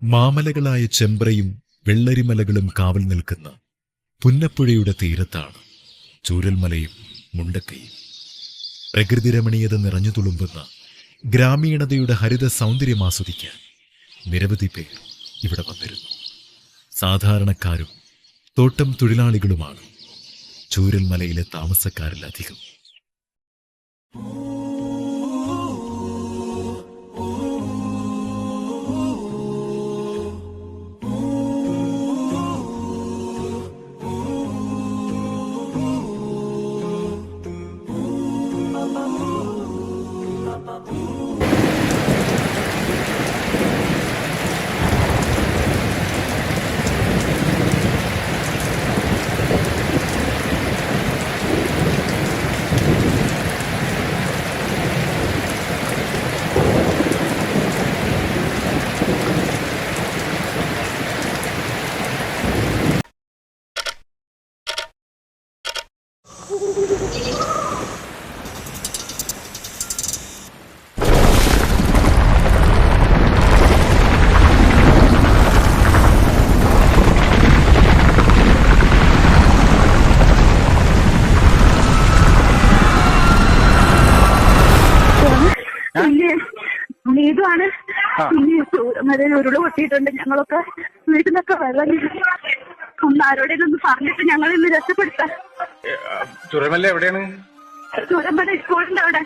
മാമലകളായ ചെമ്പ്രയും വെള്ളരിമലകളും കാവൽ നിൽക്കുന്ന പുന്നപ്പുഴയുടെ തീരത്താണ് ചൂരൽമലയും മുണ്ടക്കയും. പ്രകൃതിരമണീയത നിറഞ്ഞു തുളുമ്പുന്ന ഗ്രാമീണതയുടെ ഹരിത സൗന്ദര്യം ആസ്വദിക്കാൻ നിരവധി പേർ ഇവിടെ വന്നിരുന്നു. സാധാരണക്കാരും തോട്ടം തൊഴിലാളികളുമാണ് ചൂരൽമലയിലെ താമസക്കാരിലധികം. നീതുവാണ്. ചൂരൽമലയിൽ ഉരുള് പൊട്ടിയിട്ടുണ്ട്. ഞങ്ങളൊക്കെ വീട്ടിൽ നിന്നൊക്കെ വെള്ളം ഒന്ന് ആരോടെങ്കിലും ഒന്ന് പറഞ്ഞിട്ട് ഞങ്ങൾ ഇന്ന് രക്ഷപ്പെടുത്താം. ചൂരൽമല എവിടെയാണ്? ചൂരൽമല സ്കൂളിന്റെ അവിടെ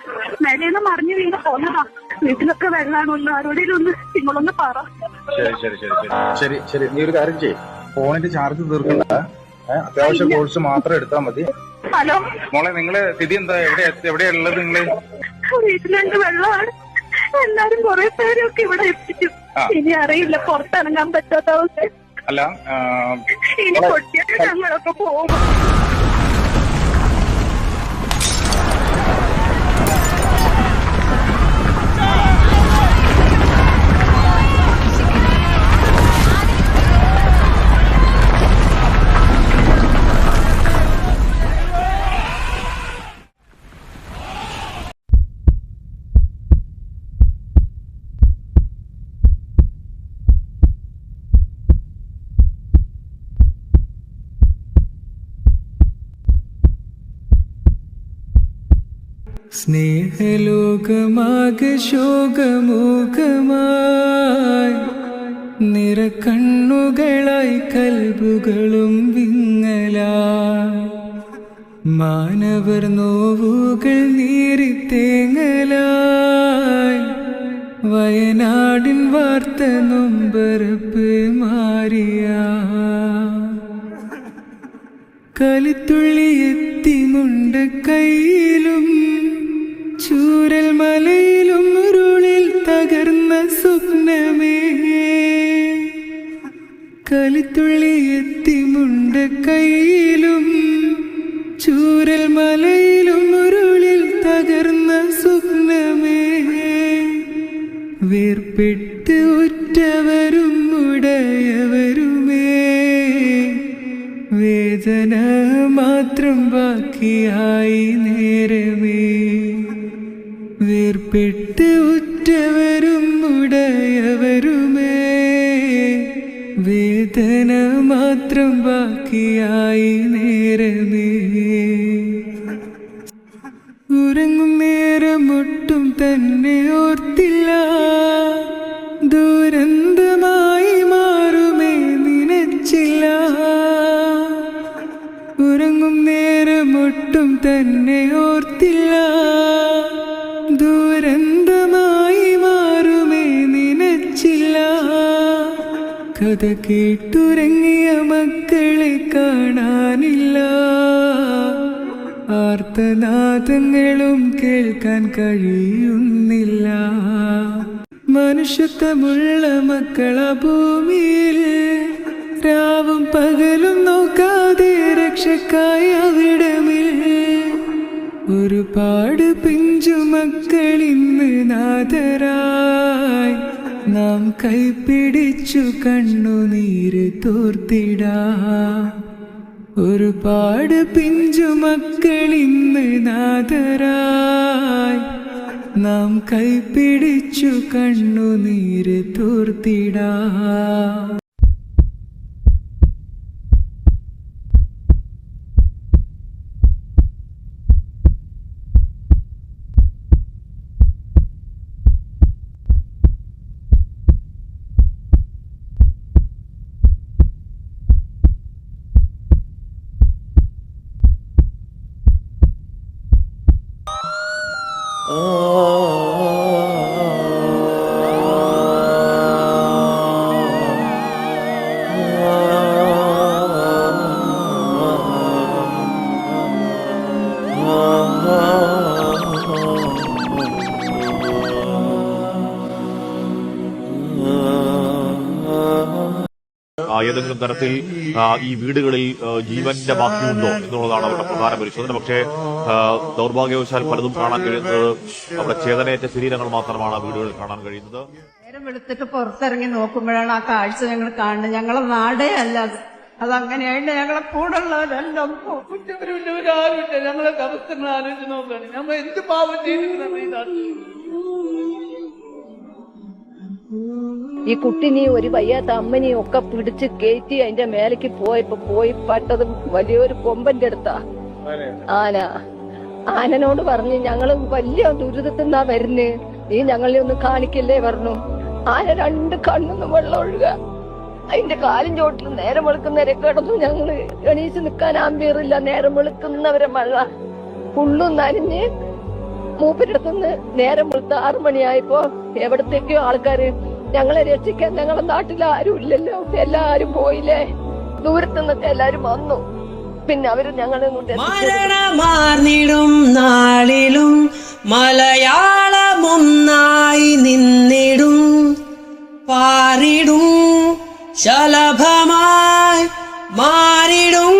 മേലേന്ന് മറിഞ്ഞു വീണ് പോന്നതാ. വീട്ടിലൊക്കെ വെള്ളമാണ്. ഒന്ന് ആരോടെങ്കിലും ഒന്ന് നിങ്ങളൊന്ന് പറ. ശരി ശരി ശരി ശരി ശരി നീ ഒരു കാര്യം ചെയ്യ്, ഫോണിന്റെ ചാർജ് തീർക്കണ്ട, അത്യാവശ്യ കോഴ്സ് മാത്രം എടുത്താൽ മതി. ഹലോ മോളെ, നിങ്ങള് സ്ഥിതി എന്താ? എവിടെയാ ഉള്ളത് നിങ്ങള്? വീട്ടിലുണ്ട്, വെള്ളമാണ്. എല്ലാരും കുറെ പേരൊക്കെ ഇവിടെ എത്തിച്ചു. ഇനി അറിയില്ല, പുറത്തിറങ്ങാൻ പറ്റാത്ത അവസ്ഥ. അല്ല ഇനി പൊട്ടിയിട്ട് ഞങ്ങളൊക്കെ പോകും. സ്നേഹലോകമാകെ ശോകമോകമായി നിറക്കണ്ണുകളായി കൽബുകളും വിങ്ങലായി മാനവർ നോവുകൾ നീറിത്തേങ്ങലായി വയനാടിൻ വാർത്ത നൊമ്പരപ്പ് മാറിയ കലിത്തുള്ളിയെത്തി മുണ്ടക്കൈയിലും ചൂരൽമലയിലും ഉരുളിൽ തകർന്ന സ്വപ്നമേ. കലിത്തുള്ളിയെത്തി മുണ്ടക്കൈയിലും ചൂരൽമലയിലും ഉരുളിൽ തകർന്ന സ്വപ്നമേ. വേർപെട്ട് ഉറ്റവരും ഉടയവരുമേ, വേദന മാത്രം ബാക്കിയായി നേരമേ. വേർപെട്ട് ഉറ്റവരും ഉടയവരുമേ, വേദന മാത്രം ബാക്കിയായി നേരമേ. ഉറങ്ങും നേരം ഒട്ടും തന്നെ ഓർത്തില്ല, ദുരന്തമായി മാറുമേ നനച്ചില്ല. ഉറങ്ങും നേരം ഒട്ടും തന്നെ ഓർത്തില്ല, ദുരന്തമായി മാറുമേ നനച്ചില്ല. കഥ കേട്ടുറങ്ങിയ മക്കളെ കാണാനില്ല, ആർത്തനാദങ്ങളും കേൾക്കാൻ കഴിയുന്നില്ല. മനുഷ്യത്വമുള്ള മക്കളാ ഭൂമിയിൽ രാവും പകലും നോക്കാതെ രക്ഷക്കായി അവിടമിൽ. ഒരുപാട് പിഞ്ചുമക്കളിന്ന് നാഥരായി നാം കൈപിടിച്ചു കണ്ണുനീര് തോർത്തിടാം. ഒരുപാട് പിഞ്ചുമക്കളിന്ന് നാഥരായി നാം കൈപിടിച്ചു കണ്ണുനീര് തൂർത്തിടാം. ഏതെങ്കിലും തരത്തിൽ ഈ വീടുകളിൽ ജീവന്റെ ബാക്കിയുണ്ടോ എന്നുള്ളതാണ് അവരുടെ പ്രധാന പരിശോധന. പക്ഷേ ദൗർഭാഗ്യവശാൽ പലതും കാണാൻ കഴിയുന്നത് അവിടെ ചേതനയേറ്റ ശരീരങ്ങൾ മാത്രമാണ് ആ വീടുകളിൽ കാണാൻ കഴിയുന്നത്. നേരം വെളുത്തിട്ട് പുറത്തിറങ്ങി നോക്കുമ്പോഴാണ് ആ കാഴ്ച ഞങ്ങൾ കാണുന്നത്. ഞങ്ങളെ നാടേ അല്ല അതങ്ങനെയായിട്ട് ഞങ്ങളെ കൂടെ ഉള്ളവരെല്ലാം കുറ്റപരമില്ല. ഞങ്ങളെ അവസ്ഥകൾ ആലോചിച്ച് നോക്കുകയാണ്. നമ്മൾ എന്ത് പാപം ചെയ്തിട്ടുണ്ട്. ഈ കുട്ടിനെയും ഒരു വയ്യാത്ത അമ്മനെയും ഒക്കെ പിടിച്ച് കയറ്റി അതിന്റെ മേലേക്ക് പോയി പട്ടത് വലിയൊരു കൊമ്പന്റെ അടുത്താ ആനനോട് പറഞ്ഞു ഞങ്ങള് വലിയ ദുരിതത്തിന്നാ വരുന്നേ, നീ ഞങ്ങളെ ഒന്ന് കാണിക്കല്ലേ പറഞ്ഞു. ആന 2 കണ്ണൊന്നും വെള്ളം ഒഴുക. അതിന്റെ കാലും ചോട്ടിൽ നേരം വെളുക്കുന്നവരെ കിടന്നു. ഞങ്ങള് എണീച്ച് നിൽക്കാൻ ആംബിയറില്ല. നേരം വെളുക്കുന്നവരെ മഴ ഫുള്ളും നനഞ്ഞ് മൂപ്പരടുത്തുനിന്ന് നേരം വെളുത്ത 6 മണിയായപ്പോ എവിടത്തേക്കോ ആൾക്കാര് ഞങ്ങളെ രക്ഷിക്കാൻ ഞങ്ങളെ നാട്ടിൽ ആരും ഇല്ലല്ലോ, എല്ലാരും പോയില്ലേ. ദൂരത്തുനിന്നൊക്കെ എല്ലാരും വന്നു. പിന്നെ അവര് ഞങ്ങളെ മരണമാർന്നിടും നാളിലും മലയാളമൊന്നായി നിന്നിടും, പാറിടും ശലഭമായി മാറിടും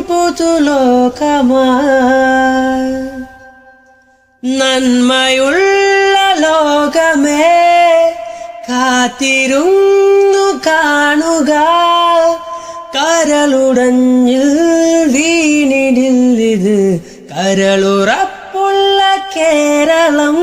പുതുലോകമായി. നന്മയുള്ള ലോകമേ കാത്തിരുന്നു കാണുക, കരളുടഞ്ഞിൽ വീണിടില്ലിത് കരളുറപ്പുള്ള കേരളം.